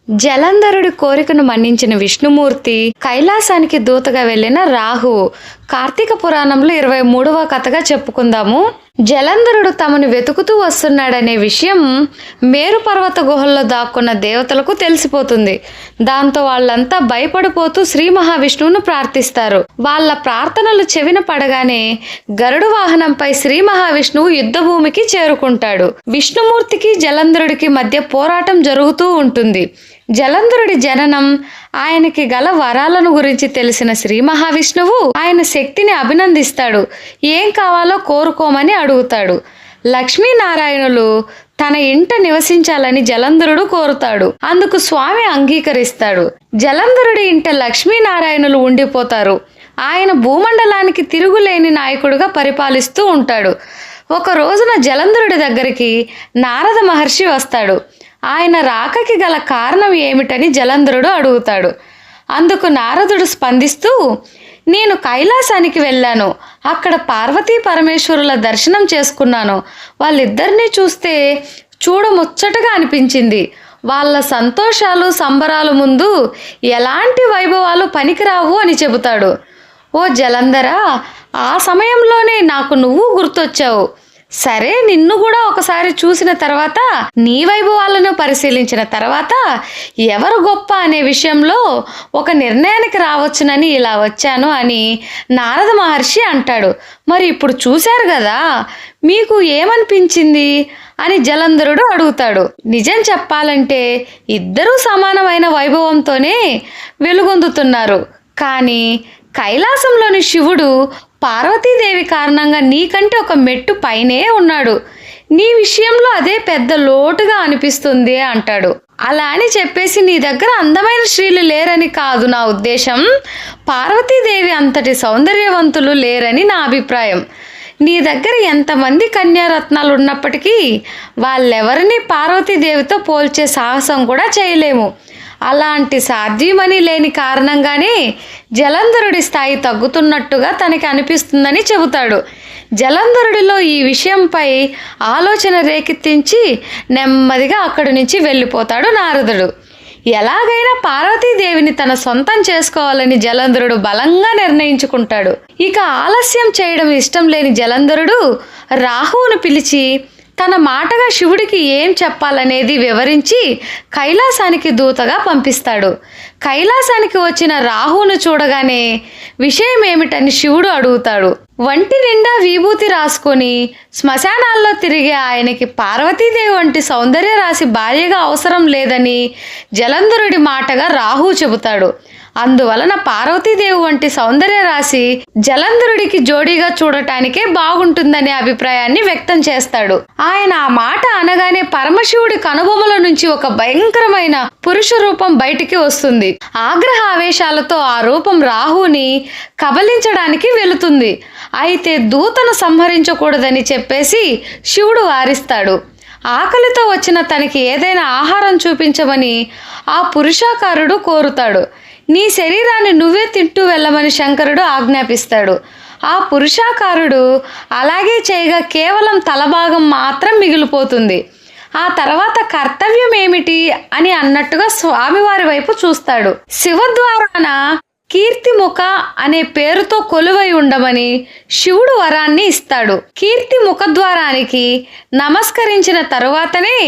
జలంధరుడి కోరికను మన్నించిన విష్ణుమూర్తి కైలాసానికి దూతగా వెళ్లిన రాహువు కార్తీక పురాణంలో 23వ కథగా చెప్పుకుందాము. జలంధరుడు తమను వెతుకుతూ వస్తున్నాడనే విషయం మేరు పర్వత గుహల్లో దాక్కున్న దేవతలకు తెలిసిపోతుంది. దాంతో వాళ్ళంతా భయపడిపోతూ శ్రీ మహావిష్ణువును ప్రార్థిస్తారు. వాళ్ళ ప్రార్థనలు చెవిన పడగానే గరుడు వాహనంపై శ్రీ మహావిష్ణువు యుద్ధభూమికి చేరుకుంటాడు. విష్ణుమూర్తికి జలంధరుడికి మధ్య పోరాటం జరుగుతూ ఉంటుంది. జలంధరుడి జననం, ఆయనకి గల వరాలను గురించి తెలిసిన శ్రీ మహావిష్ణువు ఆయన శక్తిని అభినందిస్తాడు. ఏం కావాలో కోరుకోమని అడుగుతాడు. లక్ష్మీనారాయణులు తన ఇంట నివసించాలని జలంధరుడు కోరుతాడు. అందుకు స్వామి అంగీకరిస్తాడు. జలంధరుడి ఇంట లక్ష్మీనారాయణులు ఉండిపోతారు. ఆయన భూమండలానికి తిరుగులేని నాయకుడుగా పరిపాలిస్తూ ఉంటాడు. ఒక రోజున జలంధరుడి దగ్గరికి నారద మహర్షి వస్తాడు. ఆయన రాకకి గల కారణం ఏమిటని జలంధరుడు అడుగుతాడు. అందుకు నారదుడు స్పందిస్తూ, నేను కైలాసానికి వెళ్ళాను. అక్కడ పార్వతీ పరమేశ్వరుల దర్శనం చేసుకున్నాను. వాళ్ళిద్దరినీ చూస్తే చూడముచ్చటగా అనిపించింది. వాళ్ళ సంతోషాలు సంబరాలు ముందు ఎలాంటి వైభవాలు పనికిరావు అని చెబుతాడు. ఓ జలంధర, ఆ సమయంలోనే నాకు నువ్వు గుర్తొచ్చావు. సరే, నిన్ను కూడా ఒకసారి చూసిన తర్వాత నీ వైభవాలను పరిశీలించిన తర్వాత ఎవరు గొప్ప అనే విషయంలో ఒక నిర్ణయానికి రావచ్చునని ఇలా వచ్చాను అని నారద మహర్షి అంటాడు. మరి ఇప్పుడు చూశారు కదా, మీకు ఏమనిపించింది అని జలంధరుడు అడుగుతాడు. నిజం చెప్పాలంటే ఇద్దరూ సమానమైన వైభవంతోనే వెలుగొందుతున్నారు. కానీ కైలాసంలోని శివుడు పార్వతీదేవి కారణంగా నీకంటే ఒక మెట్టు పైనే ఉన్నాడు. నీ విషయంలో అదే పెద్ద లోటుగా అనిపిస్తుంది అంటాడు. అలా అని చెప్పేసి నీ దగ్గర అందమైన స్త్రీలు లేరని కాదు నా ఉద్దేశం. పార్వతీదేవి అంతటి సౌందర్యవంతులు లేరని నా అభిప్రాయం. నీ దగ్గర ఎంతమంది కన్యారత్నాలు ఉన్నప్పటికీ వాళ్ళెవరిని పార్వతీదేవితో పోల్చే సాహసం కూడా చేయలేము. అలాంటి సాధ్యమని లేని కారణంగానే జలంధరుడి స్థాయి తగ్గుతున్నట్టుగా తనకి అనిపిస్తుందని చెబుతాడు. జలంధరుడిలో ఈ విషయంపై ఆలోచన రేకెత్తించి నెమ్మదిగా అక్కడి నుంచి వెళ్ళిపోతాడు నారదుడు. ఎలాగైనా పార్వతీదేవిని తన సొంతం చేసుకోవాలని జలంధరుడు బలంగా నిర్ణయించుకుంటాడు. ఇక ఆలస్యం చేయడం ఇష్టం లేని జలంధరుడు రాహువును పిలిచి తన మాటగా శివుడికి ఏం చెప్పాలనేది వివరించి కైలాసానికి దూతగా పంపిస్తాడు. కైలాసానికి వచ్చిన రాహువును చూడగానే విషయం ఏమిటని శివుడు అడుగుతాడు. వంటి నిండా విభూతి రాసుకొని శ్మశానాల్లో తిరిగే ఆయనకి పార్వతీదేవి వంటి సౌందర్య రాశి భార్యగా అవసరం లేదని జలంధరుడి మాటగా రాహువు చెబుతాడు. అందువలన పార్వతీదేవి వంటి సౌందర్య రాశి జలంధరుడికి జోడీగా చూడటానికే బాగుంటుందనే అభిప్రాయాన్ని వ్యక్తం చేస్తాడు. ఆయన ఆ మాట అనగానే పరమశివుడి కనుబొమ్మల నుంచి ఒక భయంకరమైన పురుష రూపం బయటికి వస్తుంది. ఆగ్రహ ఆవేశాలతో ఆ రూపం రాహుని కబలించడానికి వెళుతుంది. అయితే దూతను సంహరించకూడదని చెప్పేసి శివుడు వారిస్తాడు. ఆకలితో వచ్చిన తనకి ఏదైనా ఆహారం చూపించమని ఆ పురుషాకారుడు కోరుతాడు. నీ శరీరాన్ని నువ్వే తింటూ వెళ్ళమని శంకరుడు ఆజ్ఞాపిస్తాడు. ఆ పురుషాకారుడు అలాగే చేయగా కేవలం తలభాగం మాత్రం మిగిలిపోతుంది. ఆ తర్వాత కర్తవ్యం ఏమిటి అని అన్నట్టుగా స్వామివారి వైపు చూస్తాడు. శివద్వారాన కీర్తిముఖ అనే పేరుతో కొలువై ఉండమని శివుడు వరాన్ని ఇస్తాడు. కీర్తి ముఖద్వారానికి నమస్కరించిన తరువాతనే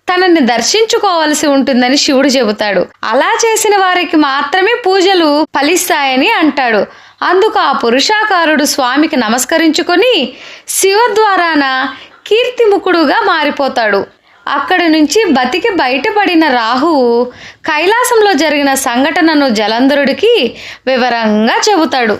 తనని దర్శించుకోవలసి ఉంటుందని శివుడు చెబుతాడు. అలా చేసిన వారికి మాత్రమే పూజలు ఫలిస్తాయని అంటాడు. అందుకు ఆ పురుషాకారుడు స్వామికి నమస్కరించుకొని శివద్వారాన కీర్తిముఖుడుగా మారిపోతాడు. అక్కడి నుంచి బతికి బయటపడిన రాహువు కైలాసంలో జరిగిన సంఘటనను జలంధరుడికి వివరంగా చెబుతాడు.